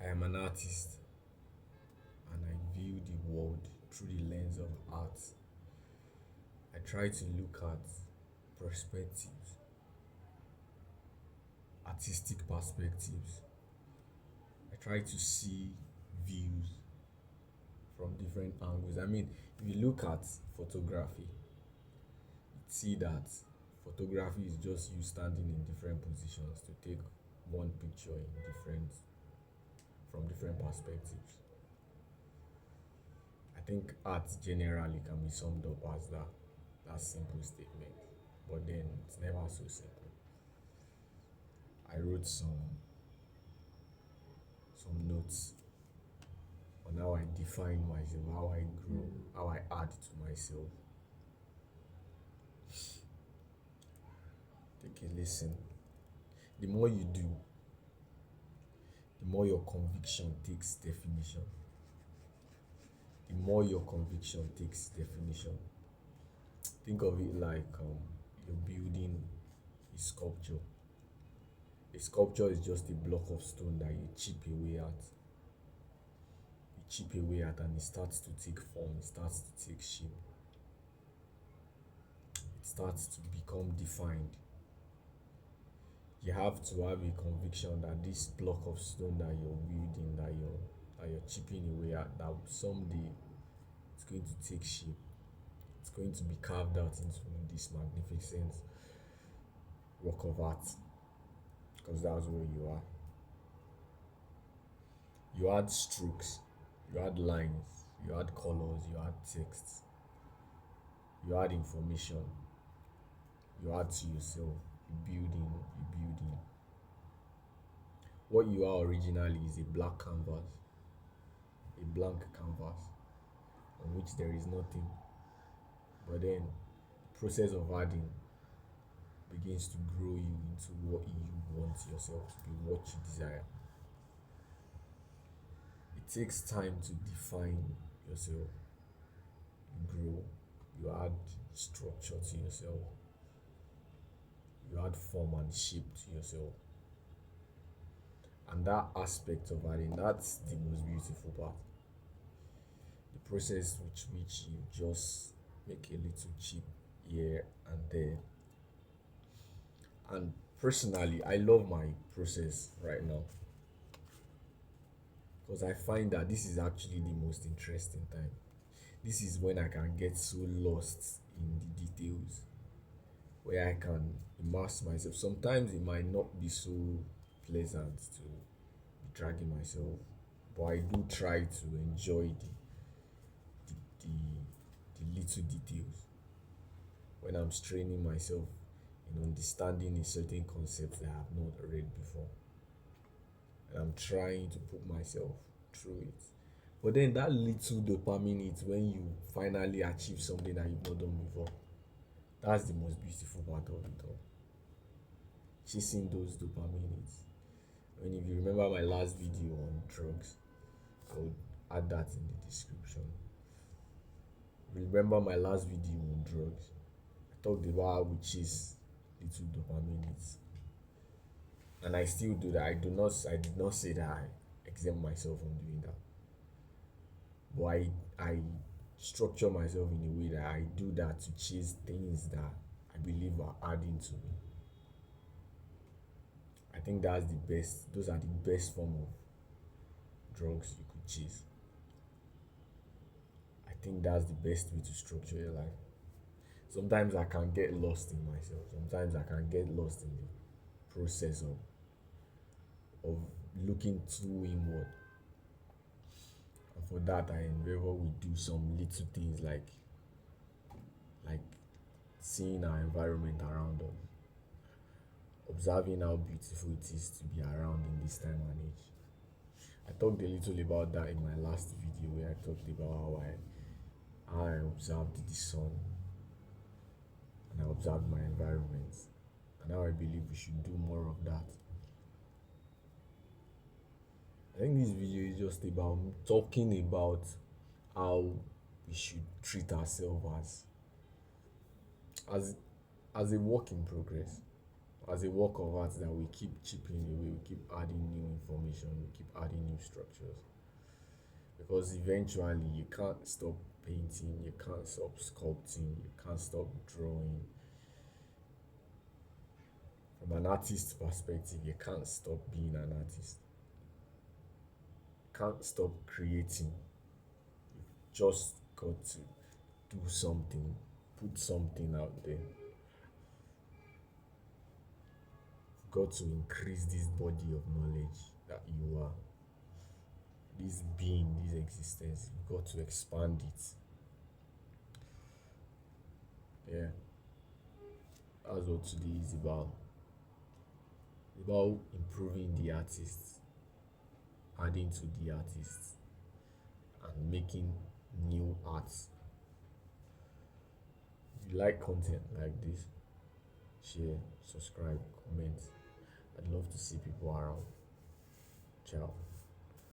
I am an artist and I view the world through the lens of art. I try to look at perspectives, artistic perspectives. I try to see views from different angles. I mean, if you look at photography, you see that photography is just you standing in different positions to take one picture in different from different perspectives. I think art generally can be summed up as that simple statement, but then it's never so simple. I wrote some notes on how I define myself, how I grow, how I add to myself. Take a listen. The more you do, the more your conviction takes definition. The more your conviction takes definition. Think of it like you're building a sculpture. A sculpture is just a block of stone that you chip away at. You chip away at, and it starts to take form, it starts to take shape, it starts to become defined. You have to have a conviction that this block of stone that you're building, that you're chipping away at, that someday it's going to take shape. It's going to be carved out into this magnificent work of art, because that's where you are. You add strokes, you add lines, you add colors, you add text, you add information, you add to yourself, you building. What you are originally is a black canvas, a blank canvas on which there is nothing. But then the process of adding begins to grow you into what you want yourself to be, what you desire. It takes time to define yourself. You grow, you add structure to yourself, you add form and shape to yourself. And that aspect of adding, that's the most beautiful part. The process with which you just make a little chip here and there. And personally, I love my process right now because I find that this is actually the most interesting time. This is when I can get so lost in the details, where I can immerse myself. Sometimes it might not be so pleasant to be dragging myself, but I do try to enjoy the little details when I'm straining myself in understanding a certain concept that I have not read before. And I'm trying to put myself through it. But then that little dopamine hit when you finally achieve something that you've not done before. That's the most beautiful part of it all. Chasing those dopamine hits. I mean, if you remember my last video on drugs, I would add that in the description. Remember my last video on drugs? I talked about how we chase little dopamine hits. And I still do that. I did not say that I exempt myself from doing that. But I structure myself in a way that I do that to chase things that I believe are adding to me. I think that's the best, those are the best form of drugs you could chase. I think that's the best way to structure your life. Sometimes I can get lost in myself. Sometimes I can get lost in the process of looking too inward. And for that I endeavor we do some little things like seeing our environment around us, observing how beautiful it is to be around in this time and age. I talked a little about that in my last video where I talked about how I observed the sun and I observed my environment, and now I believe we should do more of that. I think this video is just about talking about how we should treat ourselves as as a work in progress, as a work of art that we keep chipping away, we keep adding new information, we keep adding new structures. Because eventually you can't stop painting, you can't stop sculpting, you can't stop drawing. From an artist's perspective, you can't stop being an artist. You can't stop creating. Just got to do something, put something out there. You've got to increase this body of knowledge that you are, this being, this existence. You've got to expand it. Yeah, that's what today is about. It's about improving the artist, adding to the artist, and making new art. If you like content like this, share, subscribe, comment. I'd love to see people around. Ciao.